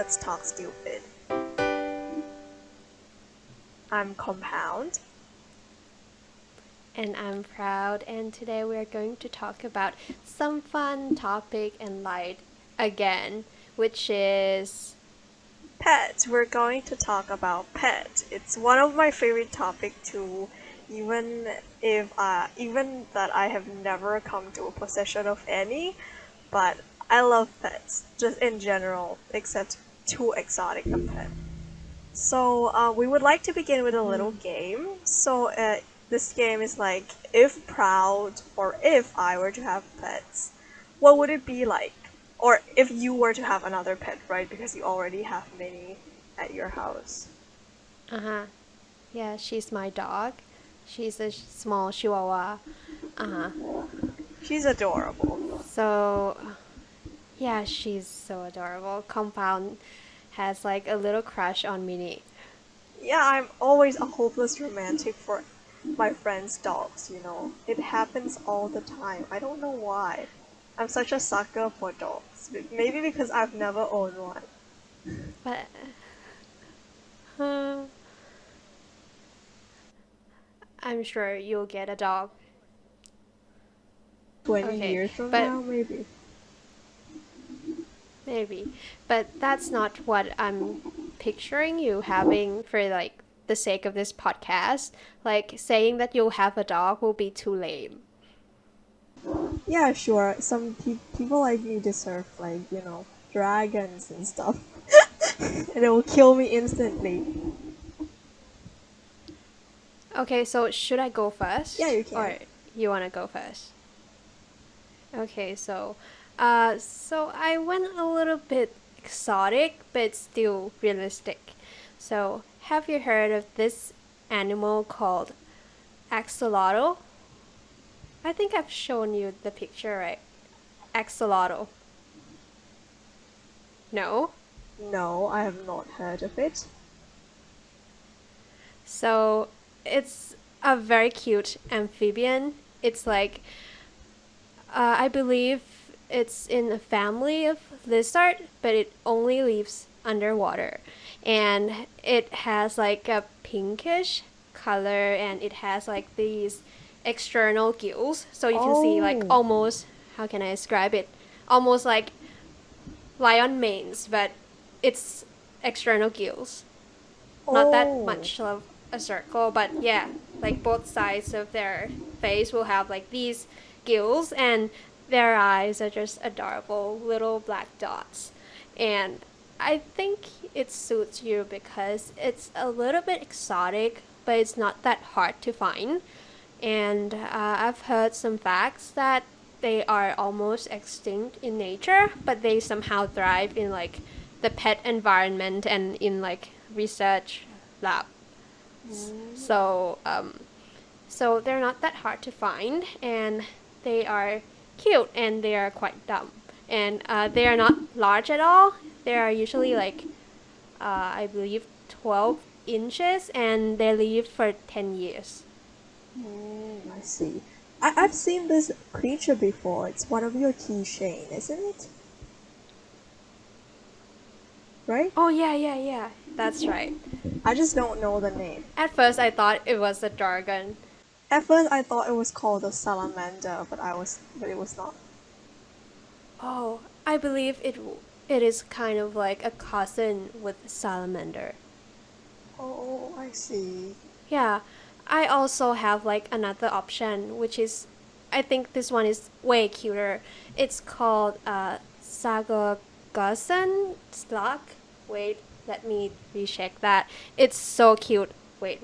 Let's Talk Stupid. I'm Compound. And I'm Proud, and today we're going to talk about some fun topic and light again, which is Pets. We're going to talk about pets. It's one of my favorite topic too, even that I have never come to a possession of any, but I love pets just in general, except too exotic a pet. So we would like to begin with a little game. So this game is like, if Proud or if I were to have pets, what would it be like? Or if you were to have another pet, right? Because you already have many at your house. yeah, she's my dog. She's a small chihuahua. She's adorable. So, yeah, she's so adorable. Compound has like a little crush on Minnie. Yeah, I'm always a hopeless romantic for my friends' dogs, It happens all the time. I don't know why. I'm such a sucker for dogs. Maybe because I've never owned one. But, uh, I'm sure you'll get a dog. 20 Okay, years from but now, maybe. maybe. But that's not what I'm picturing you having for like the sake of this podcast. Like saying that you'll have a dog will be too lame. Yeah, sure. Some people like me deserve, dragons and stuff. And it will kill me instantly. Okay, so should I go first? Yeah, you can. Or you wanna go first? Okay, so I went a little bit exotic, but still realistic. So, have you heard of this animal called axolotl? I think I've shown you the picture, right? Axolotl. No? No, I have not heard of it. So, it's a very cute amphibian. It's like, I believe it's in a family of lizard, but it only lives underwater. And it has like a pinkish color and it has like these external gills. So you can see like Oh. almost, how can I describe it? Almost like lion manes, but it's external gills. Not that Oh. much of a circle, but yeah, like both sides of their face will have like these gills, and their eyes are just adorable little black dots. And I think it suits you because it's a little bit exotic, but it's not that hard to find. And I've heard some facts that they are almost extinct in nature, but they somehow thrive in like the pet environment and in like research lab. So so they're not that hard to find, and they are cute and they are quite dumb. And they are not large at all. They are usually like I believe 12 inches, and they live for 10 years. I see. I've seen this creature before. It's one of your keychain, isn't it? Right? Oh yeah. That's right. I just don't know the name. At first I thought it was a dragon. At first, I thought it was called a salamander, but it was not. Oh, I believe it is kind of like a cousin with salamander. Oh, I see. Yeah, I also have like another option, which is, I think this one is way cuter. It's called Sacoglossan slug. Wait, let me recheck that. It's so cute. Wait.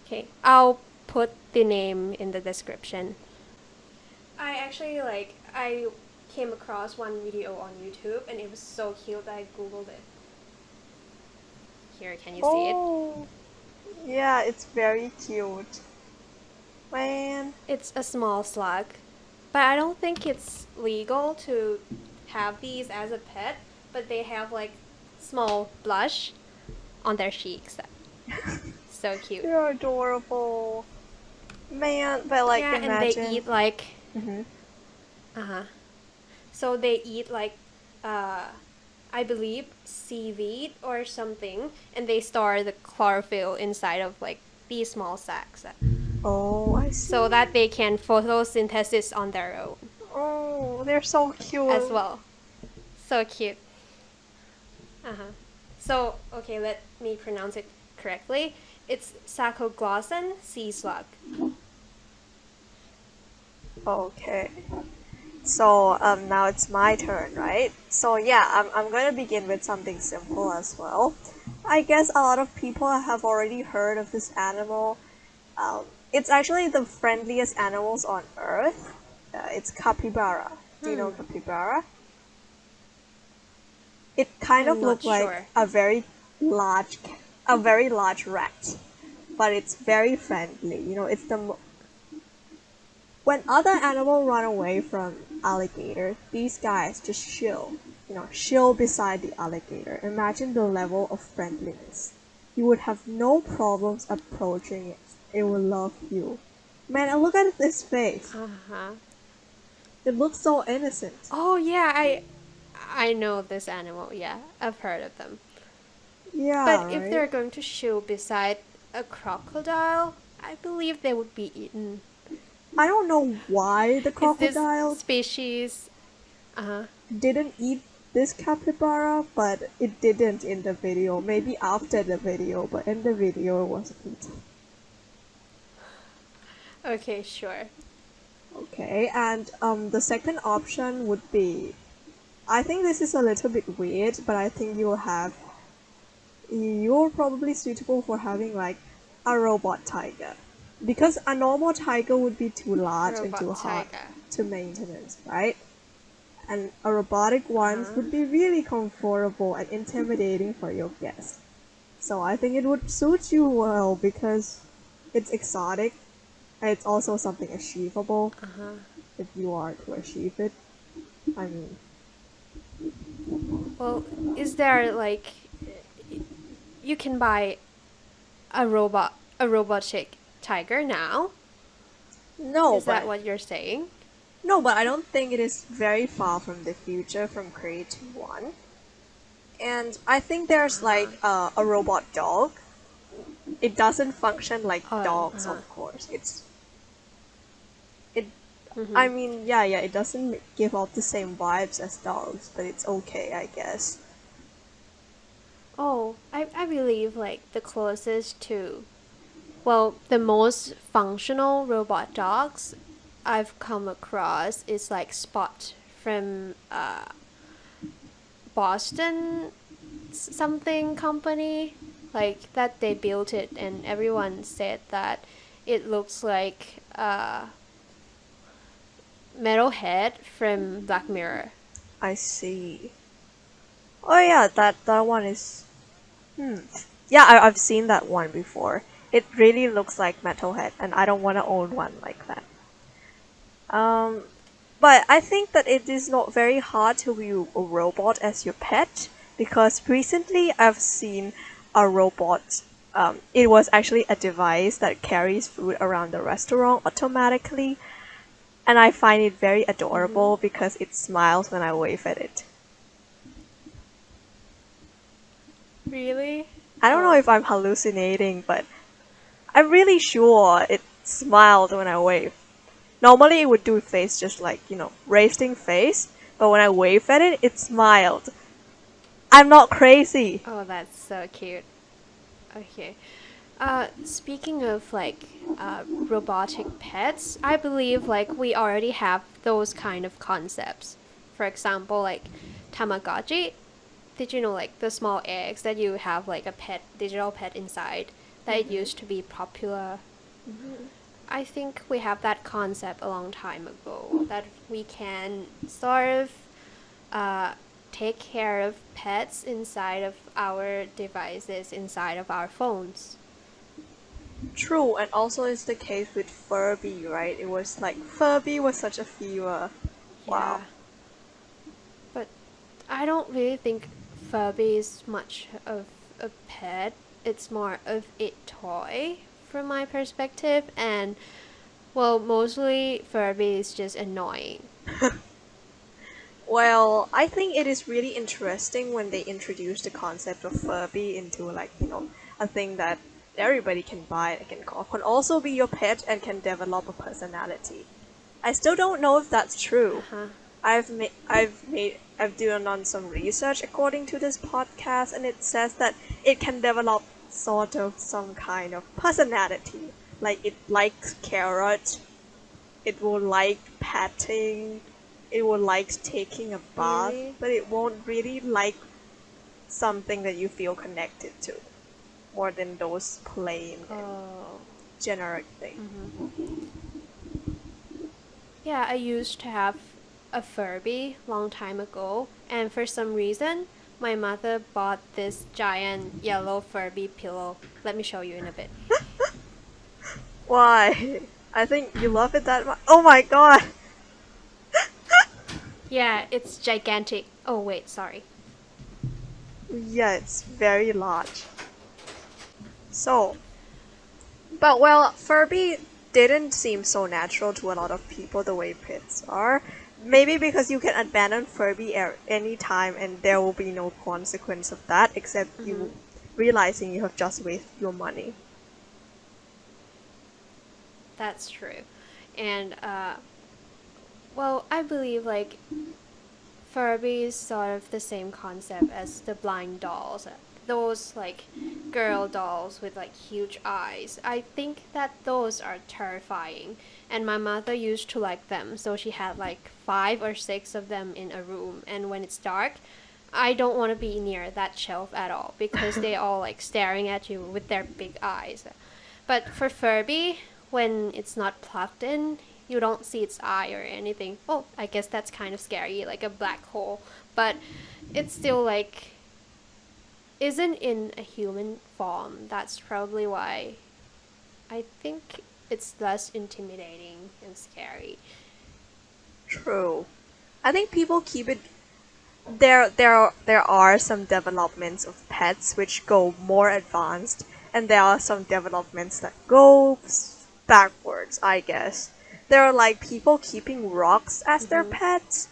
Okay, I'll put the name in the description. I came across one video on YouTube and it was so cute that I googled it. Here, can you see it? Oh, yeah, it's very cute. Man. It's a small slug, but I don't think it's legal to have these as a pet, but they have like small blush on their cheeks. So cute. They're adorable. Man, but like Yeah, imagine. and they eat like Mhm. so they eat like I believe, seaweed or something, and they store the chlorophyll inside of like these small sacs Oh, I so see. that they can photosynthesis on their own Oh, they're so as cute. well. So cute. Uh-huh. So, okay, let me pronounce it correctly. It's Sacoglossan sea slug. Okay. So now it's my turn, right? So yeah, I'm gonna begin with something simple as well. I guess a lot of people have already heard of this animal. It's actually the friendliest animals on Earth. It's capybara. Do you know capybara? It kind I'm of not looked like sure. large, a very large rat, but it's very friendly. You know, when other animals run away from alligator, these guys just chill. You know, chill beside the alligator. Imagine the level of friendliness. You would have no problems approaching it. It will love you. Man, and look at this face. Uh-huh. It looks so innocent. Oh yeah, I know this animal. Yeah, I've heard of them. Yeah, But if right? they're going to chill beside a crocodile, I believe they would be eaten. I don't know why the Is this crocodile species? Uh-huh. didn't eat this capybara, but it didn't in the video. Maybe after the video, but in the video it wasn't eaten. Okay, sure. Okay, and the second option would be, I think this is a little bit weird, but I think you're probably suitable for having like a robot tiger. Because a normal tiger would be too large and Robot too hard tiger. to maintenance, right? And a robotic ones Uh-huh. would be really comfortable and intimidating for your guests. So I think it would suit you well because it's exotic and it's also something achievable Uh-huh. if you are to achieve it. I mean, Well, is there like you can buy a robotic tiger now? no, Is that but what you're saying? no, but I don't think it is very far from the future from creating one. And I think there's Uh-huh. like a robot dog. It doesn't function like Oh, dogs, uh-huh. of course. It. I Mm-hmm. mean, yeah, it doesn't give off the same vibes as dogs, but it's okay, I guess. Oh, I believe like the closest to, well, the most functional robot dogs I've come across is like Spot from Boston something company. Like that they built it and everyone said that it looks like Metalhead from Black Mirror. I see. Oh yeah, that one is. Hmm. Yeah, I've seen that one before. It really looks like Metalhead, and I don't want to own one like that. Um, but I think that it is not very hard to view a robot as your pet because recently I've seen a robot. It was actually a device that carries food around the restaurant automatically, and I find it very Mm-hmm. adorable because it smiles when I wave at it. Really? I don't know Oh. if I'm hallucinating, but I'm really sure it smiled when I waved. Normally it would do face just like, resting face, but when I waved at it, it smiled. I'm not crazy. Oh, that's so cute. Okay. Speaking of like robotic pets, I believe like we already have those kind of concepts. For example, like Tamagotchi. Did you know like the small eggs that you have like a pet, digital pet inside that it Mm-hmm. used to be popular? I think we have that concept a long time ago that we can sort of uh, take care of pets inside of our devices, inside of our phones. True, and also it's the case with Furby, right? It was like Furby was such a fever. Wow. Yeah, but I don't really think Furby is much of a pet. It's more of a toy from my perspective, and well, mostly Furby is just annoying. Well, I think it is really interesting when they introduce the concept of Furby into like, a thing that everybody can buy and can also be your pet and can develop a personality. I still don't know if that's true. Uh-huh. I've done some research according to this podcast, and it says that it can develop sort of some kind of personality. Like it likes carrot, it will like patting, it will like taking a bath, Really? but it won't really like something that you feel connected to more than those plain and Oh. generic things. Yeah, I used to have a Furby long time ago, and for some reason, my mother bought this giant yellow Furby pillow. Let me show you in a bit. Why? I think you love it that much. Oh my god! Yeah, it's gigantic. Oh, wait, sorry. Yeah, it's very large. So, but well, Furby didn't seem so natural to a lot of people the way pets are. Maybe because you can abandon Furby any time and there will be no consequence of that except you realizing you have just wasted your money. That's true. And, well, I believe, like, Furby is sort of the same concept as the blind dolls. Those like girl dolls with like huge eyes. I think that those are terrifying. And my mother used to like them, so she had like 5 or 6 of them in a room. And when it's dark, I don't want to be near that shelf at all because they all like staring at you with their big eyes. But for Furby, when it's not plugged in, you don't see its eye or anything. Oh, I guess that's kind of scary, like a black hole. But it's still like isn't in a human form. That's probably why I think it's less intimidating and scary. True. I think people keep it. There are some developments of pets which go more advanced, and there are some developments that go backwards. I guess there are like people keeping rocks as their pets.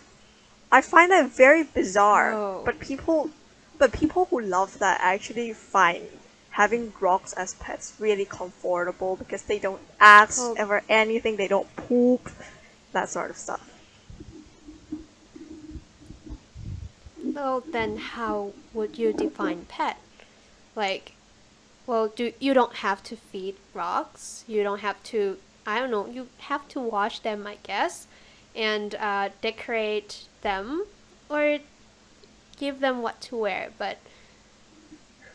I find that very bizarre, Oh, but people who love that actually find having rocks as pets really comfortable because they don't ask well, ever anything, they don't poop, that sort of stuff. well, then how would you define pet? Like, well, you don't have to feed rocks. You don't have to. I don't know. You have to wash them, I guess, and decorate them, or give them what to wear. But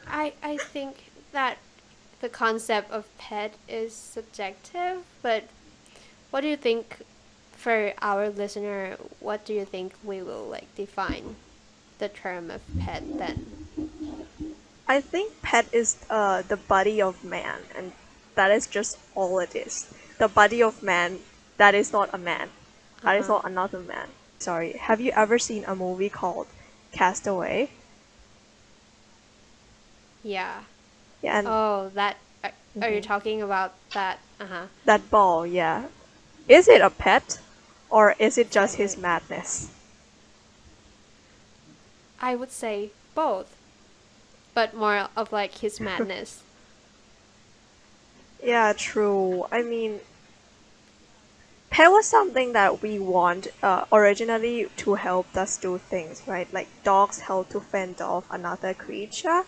I think that the concept of pet is subjective. But what do you think for our listener? What do you think we will like define the term of pet then? I think pet is the body of man, and that is just all it is. The body of man that is not a man. Uh That is huh. not another man. Sorry, have you ever seen a movie called Castaway? Yeah. Yeah, and Oh, that. Are you mhm, talking about that? Uh huh. that ball, yeah. Is it a pet? Or is it just his Exactly. madness? I would say both, but more of like his madness. Yeah, true. I mean, pet was something that we want originally to help us do things, right? Like dogs help to fend off another creature,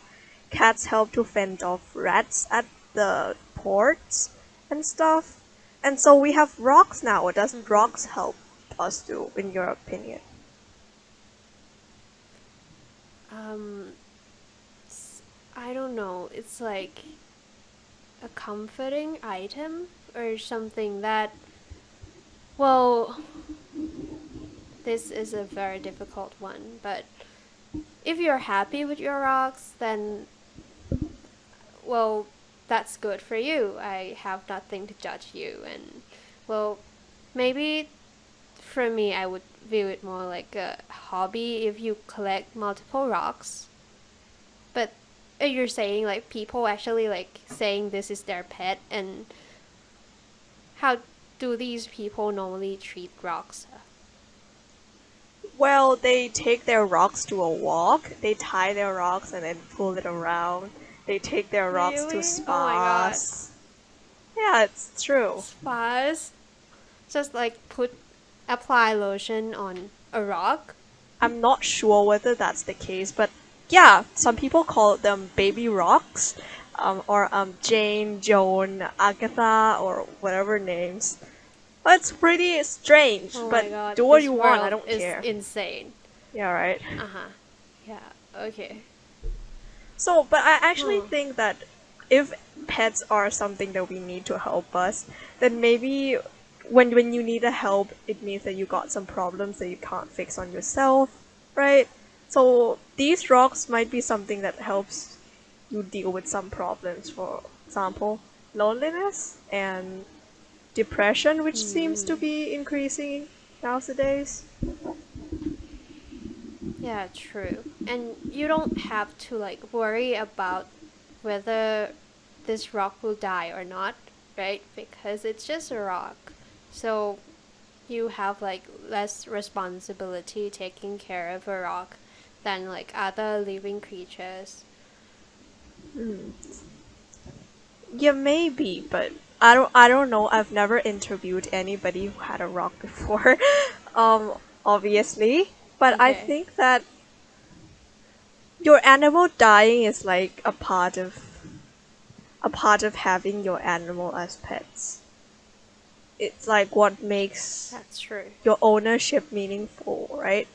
cats help to fend off rats at the ports and stuff. And so we have rocks now. What does rocks help us do, in your opinion? Um, I don't know. It's like a comforting item or something that. Well, this is a very difficult one, but if you're happy with your rocks, then well, that's good for you. I have nothing to judge you, and well, maybe for me, I would view it more like a hobby if you collect multiple rocks. But you're saying like people actually like saying this is their pet, and how do these people normally treat rocks? Well, they take their rocks to a walk. They tie their rocks and then pull it around. They take their rocks to Really? Oh my god. spas. Yeah, it's true. Spas? Just like apply lotion on a rock? I'm not sure whether that's the case, but yeah, some people call them baby rocks, or Jane, Joan, Agatha, or whatever names. But it's pretty strange, Oh but my god. do what This you want, I world don't is care. insane. Yeah, right. Uh-huh. Yeah, okay. So, but I actually Hmm. think that if pets are something that we need to help us, then maybe when you need a help, it means that you got some problems that you can't fix on yourself, right? So these rocks might be something that helps you deal with some problems. For example, loneliness and depression, which seems to be increasing nowadays. Yeah, true. And you don't have to like worry about whether this rock will die or not, right? Because it's just a rock. So you have like less responsibility taking care of a rock than like other living creatures. Yeah, maybe, but I don't know. I've never interviewed anybody who had a rock before. Obviously, but I Okay. think that your animal dying is like a part of having your animal as pets. It's like what makes That's true. your ownership meaningful, right?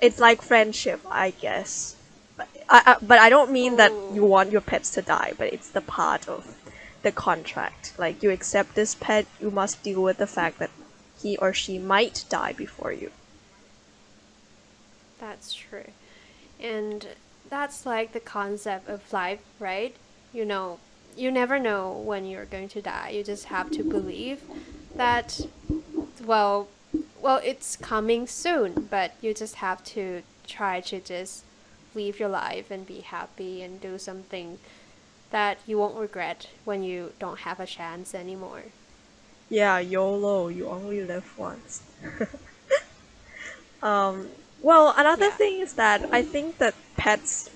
It's like friendship, I guess. But I don't mean that you Oh, want your pets to die, but it's the part of the contract. Like you accept this pet, you must deal with the fact that he or she might die before you. that's true. And that's like the concept of life, right? You know, you never know when you're going to die. You just have to believe that, well, it's coming soon, but you just have to try to just live your life and be happy and do something that you won't regret when you don't have a chance anymore. Yeah, YOLO, you only live once. Um, well, another Yeah. thing is that I think that pets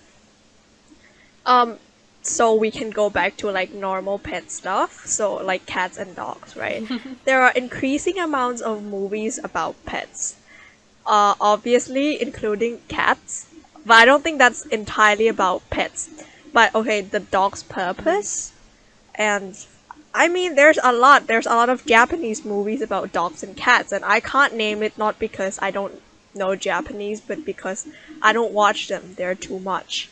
Um, so we can go back to like normal pet stuff, so like cats and dogs, right? There are increasing amounts of movies about pets. Obviously including cats, but I don't think that's entirely about pets. But okay, the dog's purpose, and I mean there's a lot of Japanese movies about dogs and cats, and I can't name it not because I don't know Japanese, but because I don't watch them. They're too much.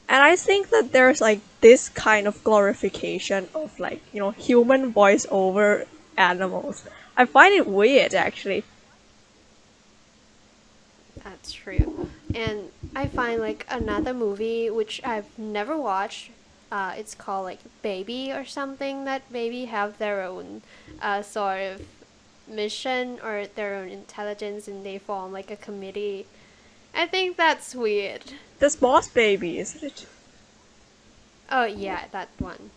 And I think that there's like this kind of glorification of like, human voice over animals. I find it weird actually. That's true. And I find like another movie which I've never watched. It's called like Baby or something. That Baby have their own sort of mission or their own intelligence, and they form like a committee. I think that's weird. This boss baby, isn't it? Oh yeah, that one.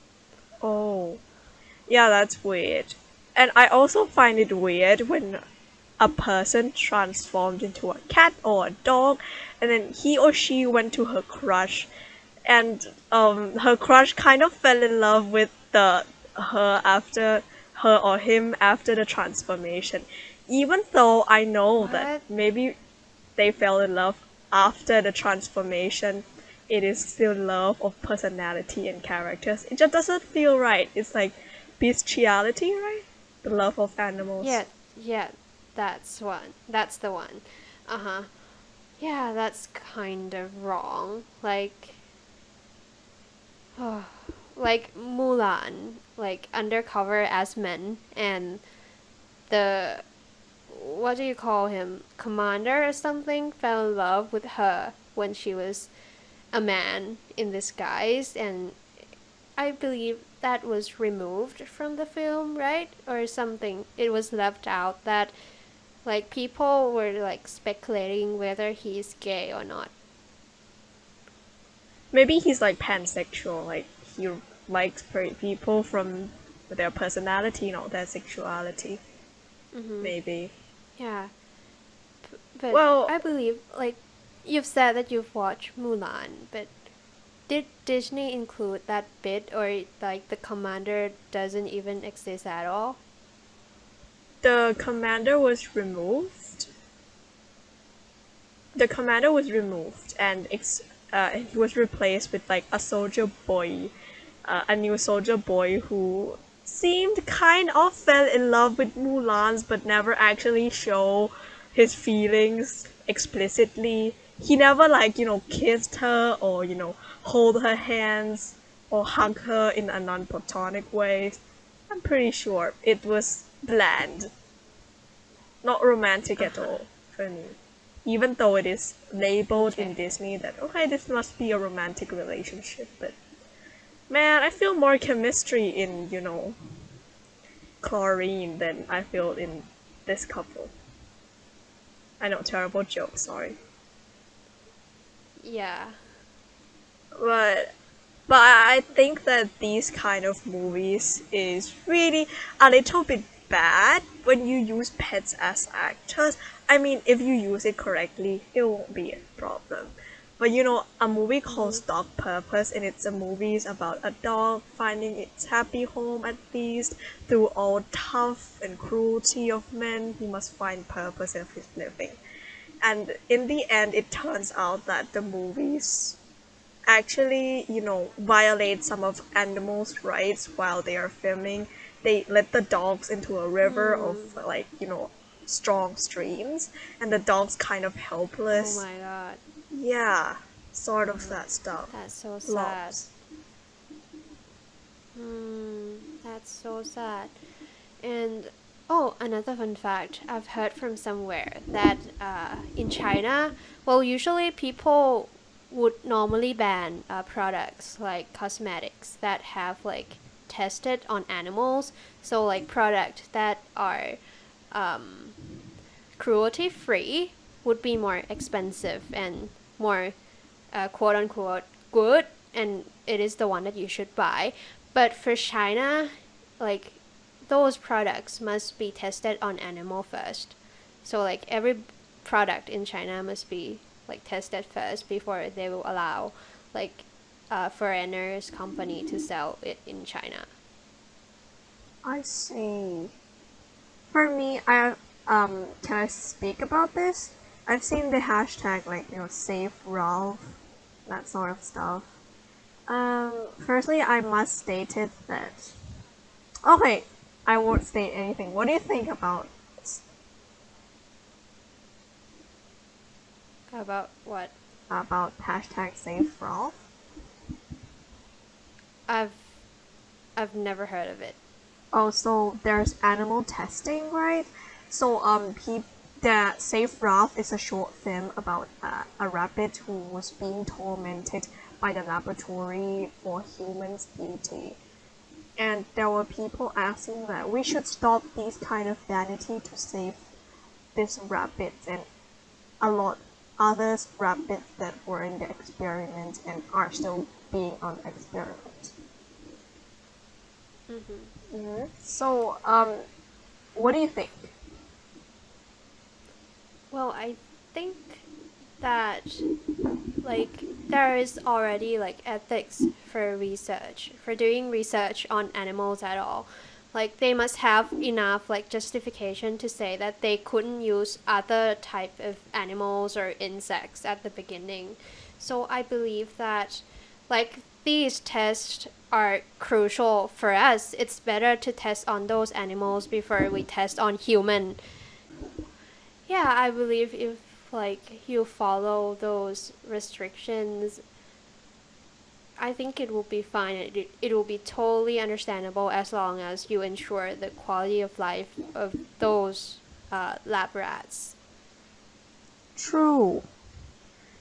Oh. Yeah, that's weird. And I also find it weird when a person transformed into a cat or a dog and then he or she went to her crush and her crush kind of fell in love with the her or him after the transformation, even though I know that What? maybe they fell in love after the transformation. It is still love of personality and characters. It just doesn't feel right. It's like bestiality, right? The love of animals. Yeah, yeah, that's one. That's the one. Uh huh. Yeah, that's kind of wrong. Like Mulan, like undercover as men, and the what do you call him, commander or something, fell in love with her when she was a man in disguise, and I believe that was removed from the film, right? Or something. It was left out that like people were like speculating whether he's gay or not. Maybe he's like pansexual, like he likes people from their personality, not their sexuality. Maybe. Yeah. But Well, I believe, like, you've said that you've watched Mulan, but did Disney include that bit, or like the commander doesn't even exist at all? the commander was removed. The commander was removed, and he was replaced with like a new soldier boy who seemed kind of fell in love with Mulan's, but never actually show his feelings explicitly. He never like kissed her or hold her hands or hug her in a non-platonic way. I'm pretty sure it was bland, not romantic Uh at huh. all for me. Even though it is labeled in Okay. Disney that okay, this must be a romantic relationship, but man, I feel more chemistry in chlorine than I feel in this couple. I know, terrible joke, sorry. Yeah. But I think that these kind of movies is really a little bit bad when you use pets as actors. I mean, if you use it correctly, it won't be a problem. But a movie called Mhm. Dog Purpose, and it's a movie about a dog finding its happy home at least through all tough and cruelty of men. He must find purpose of his living. And in the end, it turns out that the movies actually, violate some of animals' rights while they are filming. They let the dogs into a river of Hmm. like, strong streams, and the dog's kind of Oh helpless. my god. Yeah, sort of that stuff. That's so sad. Lots. Hmm. That's so sad. And oh, another fun fact I've heard from somewhere that in China, well, usually people would normally ban products like cosmetics that have like tested on animals. So like products that are um, cruelty free would be more expensive and more quote unquote good, and it is the one that you should buy. But for China, like those products must be tested on animal first. So like every product in China must be like tested first before they will allow like a foreigners company to sell it in China. I see. For me, can I speak about this? I've seen the hashtag like save Ralph, that sort of stuff. Firstly, I must state it that okay, I won't state anything. What do you think About what? hashtag save Ralph? I've I've never heard of it. Oh, so there's animal testing, right? So the Save Ralph is a short film about a rabbit who was being tormented by the laboratory for humans' beauty. And there were people asking that we should stop these kind of vanity to save this rabbit and a lot others rabbits that were in the experiment and are still being on experiment. Mm-hmm. So, what do you think? Well, I think that like there is already like ethics for research for doing research on animals at all. Like they must have enough like justification to say that they couldn't use other type of animals or insects at the beginning. So I believe that like these tests are crucial for us. It's better to test on those animals before we test on human. Yeah, I believe if like you follow those restrictions, I think it will be fine. It will be totally understandable as long as you ensure the quality of life of those lab rats. True.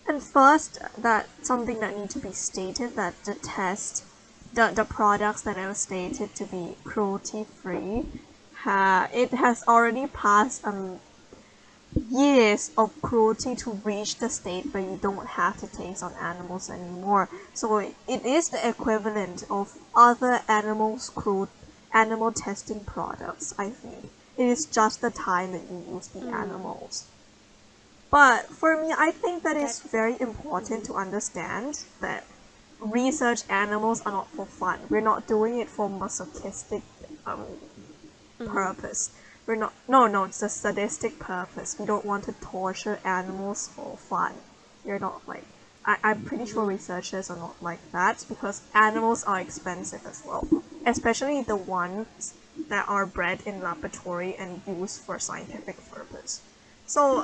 And first, that something that need to be stated that the products that are stated to be cruelty free, it has already passed years of cruelty to reach the state where you don't have to taste on animals anymore. So it is the equivalent of other animal testing products. I think it is just the time that you use the Mm. animals. But for me, I think that it's That. very important to understand that research animals are not for fun. We're not doing it for masochistic um, Mm-hmm. purpose. We're not. No, no, it's a sadistic purpose. We don't want to torture animals for fun. You're not like. I'm pretty sure Mm-hmm. researchers are not like that because animals are expensive as well, especially the ones that are bred in laboratory and used for scientific purpose. So,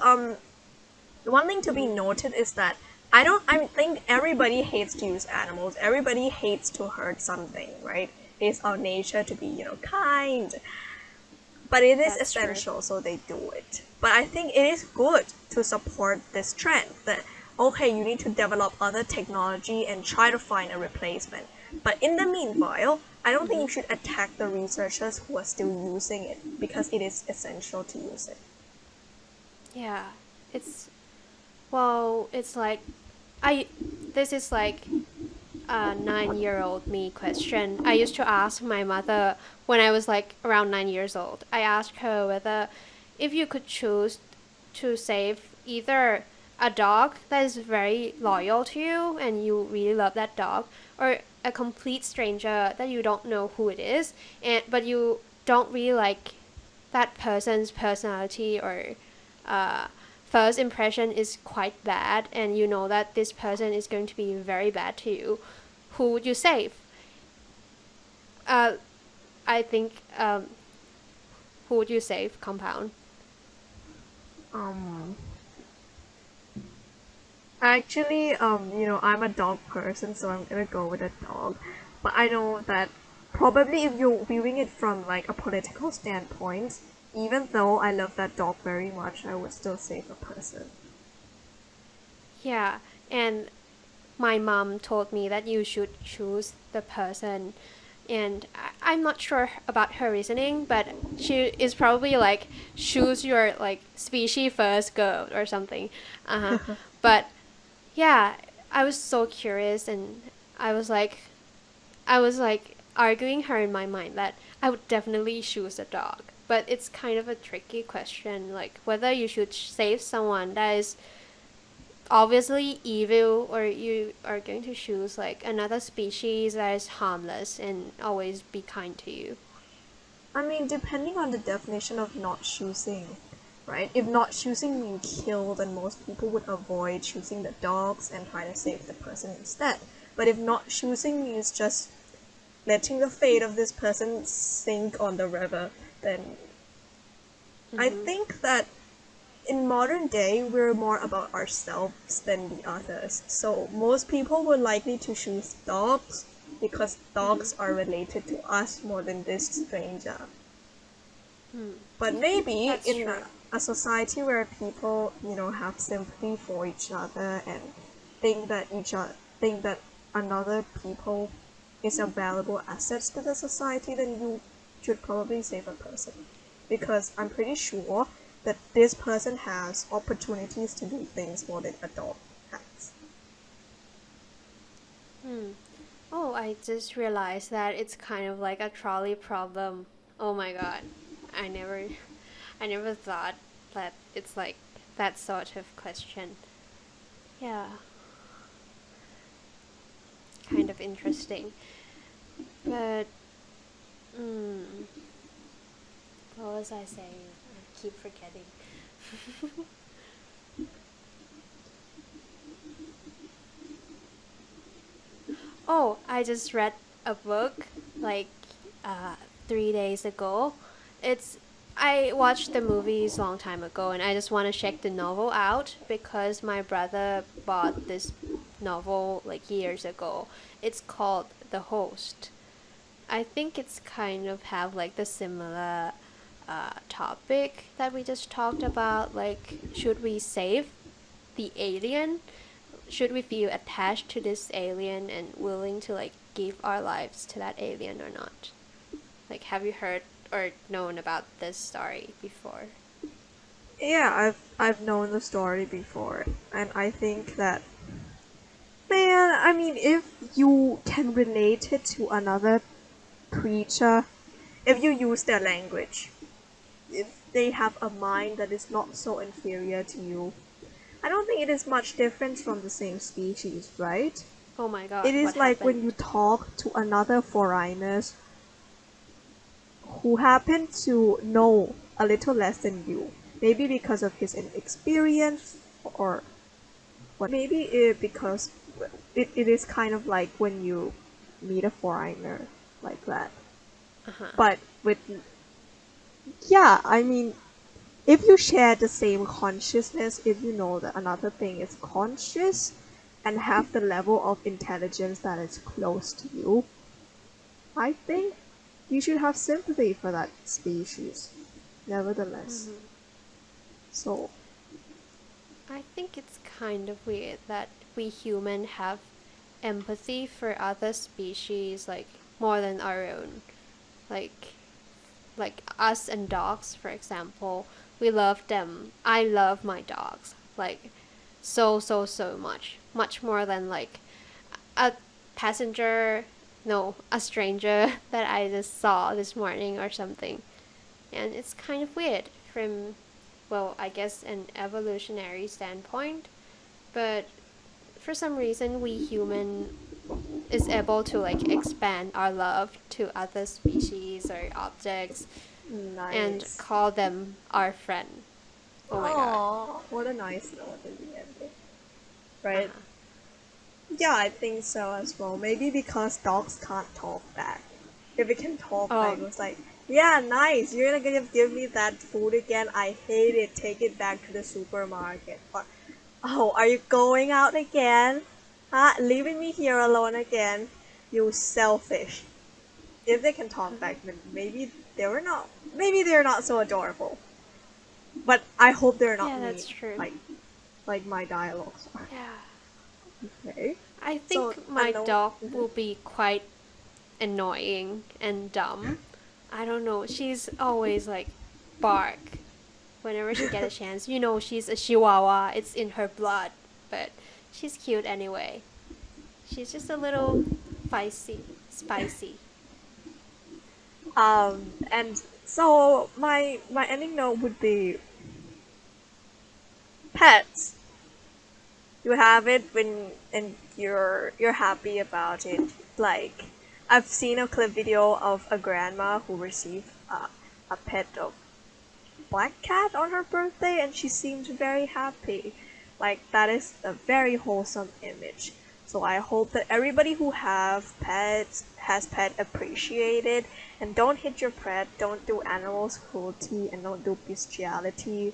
one thing to be Mm-hmm. noted is that I think everybody hates to use animals. Everybody hates to hurt something, right? It's our nature to be, kind. But it is That's true. essential, so they do it. But I think it is good to support this trend that okay, you need to develop other technology and try to find a replacement. But in the meanwhile, I don't think Mm-hmm. you should attack the researchers who are still using it because it is essential to use it. Yeah. It's well. It's like I. This is like a 9-year-old me question. I used to ask my mother when I was like around 9 years old. I asked her whether if you could choose to save either a dog that is very loyal to you and you really love that dog, or a complete stranger that you don't know who it is, and but you don't really like that person's personality, or uh, first impression is quite bad and you know that this person is going to be very bad to you, who would you save? uh, I think who would you save, Compound? Um, Actually, I'm a dog person, so I'm gonna go with a dog. But I know that probably if you're viewing it from like a political standpoint, even though I love that dog very much, I would still save a person. Yeah, and my mom told me that you should choose the person, and I'm not sure about her reasoning, but she is probably like choose your like species first girl or something. But yeah, I was so curious, and I was like, I was like arguing her in my mind that I would definitely choose a dog. But it's kind of a tricky question, like whether you should save someone that is obviously evil, or you are going to choose like another species that is harmless and always be kind to you. I mean, depending on the definition of not choosing, right? If not choosing mean kill, then most people would avoid choosing the dogs and try to save the person instead. But if not choosing means just letting the fate of this person sink on the river, then I Mm-hmm. think that in modern day we're more about ourselves than the others. So most people would likely to choose dogs because Mm-hmm. dogs are related to us more than this stranger. Hmm. But maybe That's in true. a society where people, have sympathy for each other and think that another people is a valuable asset to the society, then you should probably save a person. Because I'm pretty sure that this person has opportunities to do things more than a dog has. Hmm. Oh, I just realized that it's kind of like a trolley problem. Oh my god. I never I never thought that it's like that sort of question. Yeah, kind of interesting. But mm, what was I saying? I keep forgetting. Oh, I just read a book like uh, 3 days ago. It's I watched the movies long time ago, and I just want to check the novel out because my brother bought this novel like years ago. It's called The Host. I think it's kind of have like the similar topic that we just talked about. Like, should we save the alien? Should we feel attached to this alien and willing to like give our lives to that alien or not? Like, have you heard or known about this story before? Yeah, I've known the story before, and I think that man, I mean, if you can relate it to another creature, if you use their language, if they have a mind that is not so inferior to you, I don't think it is much different from the same species, right? Oh my god, It is what like when you happened? talk to another foreigners who happen to know a little less than you, maybe because of his inexperience or what. Maybe because it is kind of like when you meet a foreigner like that. Uh-huh. But with, yeah, I mean, if you share the same consciousness, if you know that another thing is conscious and have the level of intelligence that is close to you, I think you should have sympathy for that species, nevertheless. Hmm. So, I think it's kind of weird that we human have empathy for other species like more than our own. Like like us and dogs, for example, we love them. I love my dogs like so much, much more than like a passenger, no, a stranger that I just saw this morning or something. And it's kind of weird from, well, I guess an evolutionary standpoint, but for some reason we human is able to like expand our love to other species or objects and nice. call them our friend. Oh my god. Oh, what a nice note in the end, right? Uh-huh. Yeah, I think so as well. Maybe because dogs can't talk back. If it can talk back, Oh, it was like, yeah, nice. You're gonna give me that food again. I hate it. Take it back to the supermarket. Or, oh, are you going out again? Huh? Leaving me here alone again? You selfish. If they can talk back, then maybe they were not. Maybe they're not so adorable. But I hope they're not yeah, mean, that's true. like my dialogues are. Yeah. Okay. I So think a my note. dog will be quite annoying and dumb. I don't know. She's always like bark whenever she get a chance. You know, she's a chihuahua. It's in her blood, but she's cute anyway. She's just a little feisty, spicy. And so my ending note would be pets. You have it when and you're happy about it. Like I've seen a clip video of a grandma who received a pet of black cat on her birthday, and she seemed very happy. Like that is a very wholesome image. So I hope that everybody who have pets has pet appreciate it, and don't hit your pet, don't do animals cruelty, and don't do bestiality.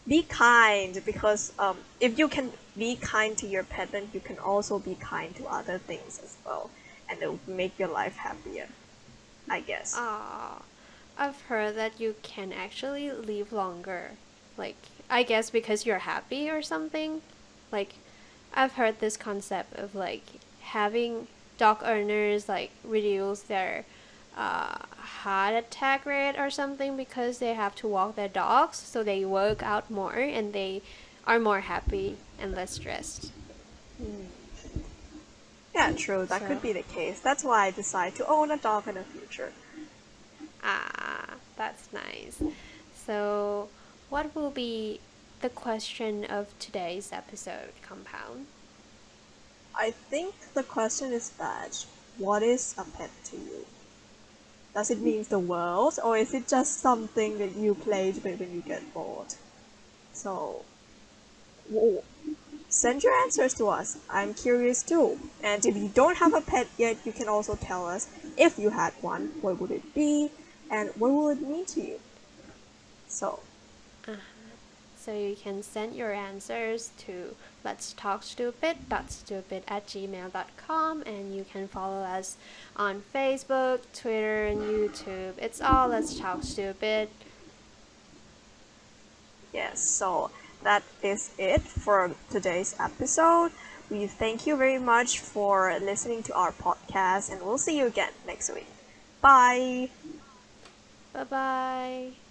Be kind, because if you can be kind to your pet, then you can also be kind to other things as well, and it will make your life happier, I guess. Ah, I've heard that you can actually live longer. Like, I guess because you're happy or something. Like, I've heard this concept of like having dog owners like reduce their heart attack rate or something because they have to walk their dogs, so they work out more and they are more happy and less stressed. Yeah, true, that could So, be the case. That's why I decided to own a dog in the future. that's nice. So, what will be the question of today's episode, Compound? I think the question is that what is a pet to you? Does it mean the world, or is it just something that you played with when you get bored? So, w- send your answers to us. I'm curious too. And if you don't have a pet yet, you can also tell us if you had one, what would it be, and what will it mean to you? So, So you can send your answers to let's talk stupid.stupid@gmail.com, and you can follow us on Facebook, Twitter, and YouTube. It's all Let's Talk Stupid. yes, so that is it for today's episode. We thank you very much for listening to our podcast, and we'll see you again next week. Bye! Bye bye.